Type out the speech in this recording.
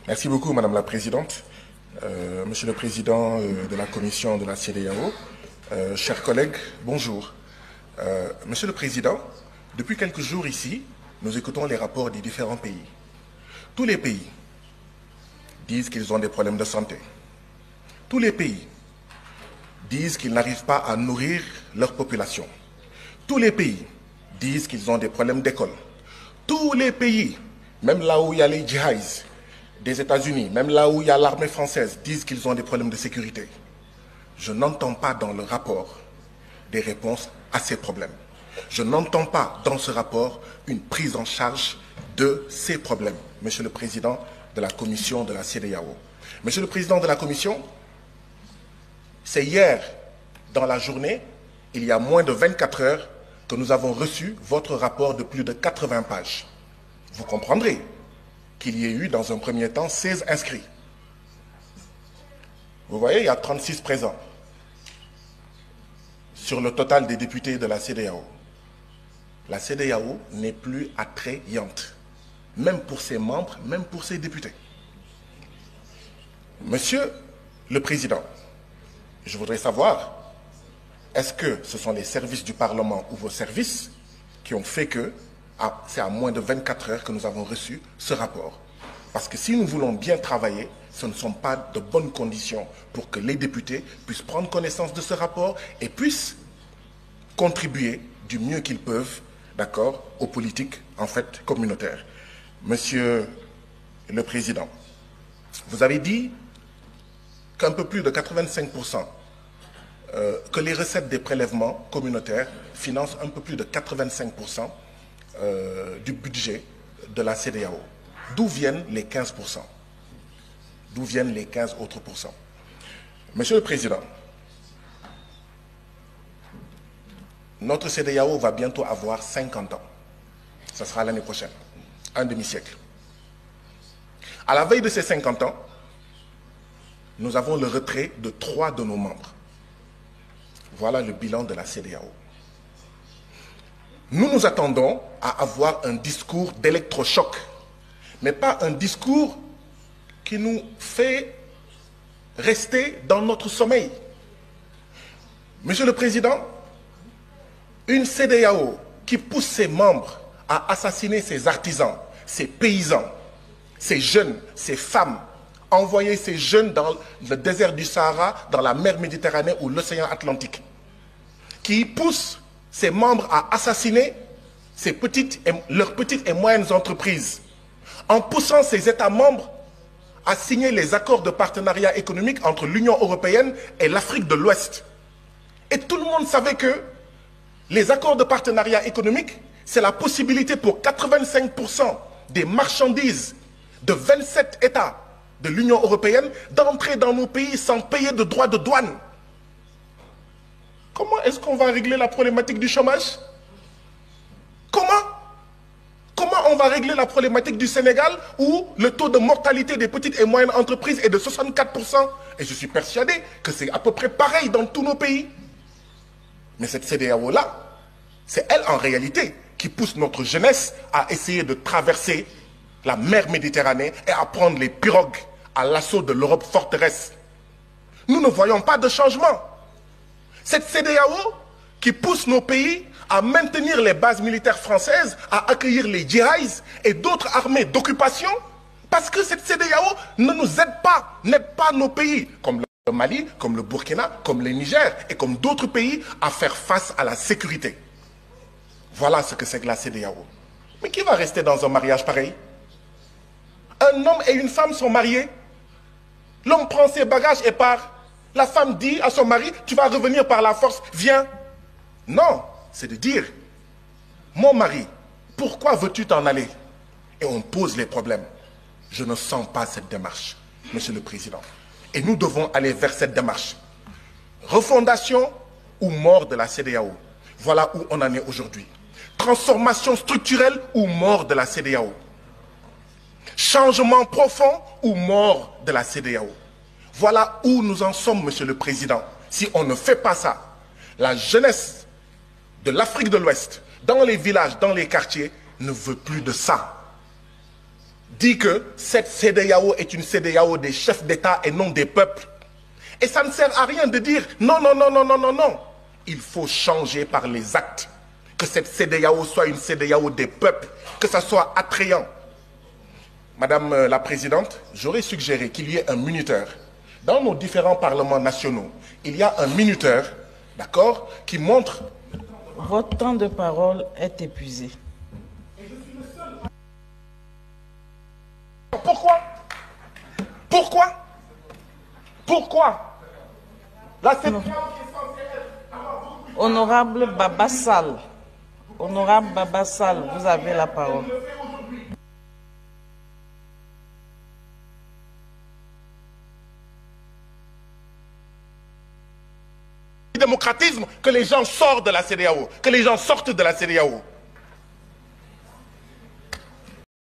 Merci beaucoup, Madame la Présidente. Monsieur le Président de la Commission de la CEDEAO, chers collègues, bonjour. Monsieur le Président, depuis quelques jours ici, nous écoutons les rapports des différents pays. Tous les pays disent qu'ils ont des problèmes de santé. Tous les pays disent qu'ils n'arrivent pas à nourrir leur population. Tous les pays disent qu'ils ont des problèmes d'école. Tous les pays, même là où il y a les djihadistes des États-Unis, même là où il y a l'armée française, disent qu'ils ont des problèmes de sécurité. Je n'entends pas dans le rapport des réponses à ces problèmes. Je n'entends pas dans ce rapport une prise en charge de ces problèmes. Monsieur le Président de la Commission de la CEDEAO. Monsieur le Président de la Commission, c'est hier, dans la journée, il y a moins de 24 heures, que nous avons reçu votre rapport de plus de 80 pages. Vous comprendrez qu'il y ait eu, dans un premier temps, 16 inscrits. Vous voyez, il y a 36 présents sur le total des députés de la CEDEAO. La CEDEAO n'est plus attrayante, même pour ses membres, même pour ses députés. Monsieur le Président, je voudrais savoir, est-ce que ce sont les services du Parlement ou vos services qui ont fait que c'est à moins de 24 heures que nous avons reçu ce rapport? Parce que si nous voulons bien travailler, ce ne sont pas de bonnes conditions pour que les députés puissent prendre connaissance de ce rapport et puissent contribuer du mieux qu'ils peuvent, d'accord, aux politiques, en fait, communautaires. Monsieur le Président, vous avez dit qu'un peu plus de 85%, que les recettes des prélèvements communautaires financent un peu plus de 85% du budget de la CEDEAO. D'où viennent les 15%? D'où viennent les 15 autres pourcents? Monsieur le Président, notre CEDEAO va bientôt avoir 50 ans. Ce sera l'année prochaine, un demi-siècle. À la veille de ces 50 ans, nous avons le retrait de 3 de nos membres. Voilà le bilan de la CEDEAO. Nous nous attendons à avoir un discours d'électrochoc, mais pas un discours qui nous fait rester dans notre sommeil. Monsieur le Président, une CEDEAO qui pousse ses membres à assassiner ses artisans, ses paysans, ses jeunes, ses femmes, envoyer ces jeunes dans le désert du Sahara, dans la mer Méditerranée ou l'océan Atlantique, qui pousse ses membres à assassiner leurs petites et moyennes entreprises, en poussant ces États membres à signer les accords de partenariat économique entre l'Union européenne et l'Afrique de l'Ouest. Et tout le monde savait que les accords de partenariat économique, c'est la possibilité pour 85% des marchandises de 27 États de l'Union européenne d'entrer dans nos pays sans payer de droits de douane. Comment est-ce qu'on va régler la problématique du chômage? Comment on va régler la problématique du Sénégal où le taux de mortalité des petites et moyennes entreprises est de 64%? Et je suis persuadé que c'est à peu près pareil dans tous nos pays. Mais cette CEDEAO-là, c'est elle en réalité qui pousse notre jeunesse à essayer de traverser la mer Méditerranée et à prendre les pirogues à l'assaut de l'Europe forteresse. Nous ne voyons pas de changement. Cette CEDEAO qui pousse nos pays à maintenir les bases militaires françaises, à accueillir les djihadistes et d'autres armées d'occupation, parce que cette CEDEAO ne nous aide pas, n'aide pas nos pays, comme le Mali, comme le Burkina, comme le Niger et comme d'autres pays, à faire face à la sécurité. Voilà ce que c'est que la CEDEAO. Mais qui va rester dans un mariage pareil? Un homme et une femme sont mariés. L'homme prend ses bagages et part. La femme dit à son mari, tu vas revenir par la force, viens. Non, c'est de dire, mon mari, pourquoi veux-tu t'en aller? Et on pose les problèmes. Je ne sens pas cette démarche, Monsieur le Président. Et nous devons aller vers cette démarche. Refondation ou mort de la CEDEAO. Voilà où on en est aujourd'hui. Transformation structurelle ou mort de la CEDEAO. Changement profond ou mort de la CEDEAO. Voilà où nous en sommes, Monsieur le Président. Si on ne fait pas ça, la jeunesse de l'Afrique de l'Ouest, dans les villages, dans les quartiers, ne veut plus de ça. dit que cette CEDEAO est une CEDEAO des chefs d'État et non des peuples. Et ça ne sert à rien de dire non, non, non, non, non, non, non. Il faut changer par les actes. Que cette CEDEAO soit une CEDEAO des peuples, que ça soit attrayant. Madame la Présidente, j'aurais suggéré qu'il y ait un minuteur. Dans nos différents parlements nationaux, il y a un minuteur, d'accord, qui montre... Votre temps de parole est épuisé. Pourquoi? Pourquoi? Pourquoi? La CEDEAO qui est censée être... Honorable Baba Sall, Honorable Baba Sall, vous avez la parole. Démocratisme, que les gens sortent de la CEDEAO, que les gens sortent de la CEDEAO.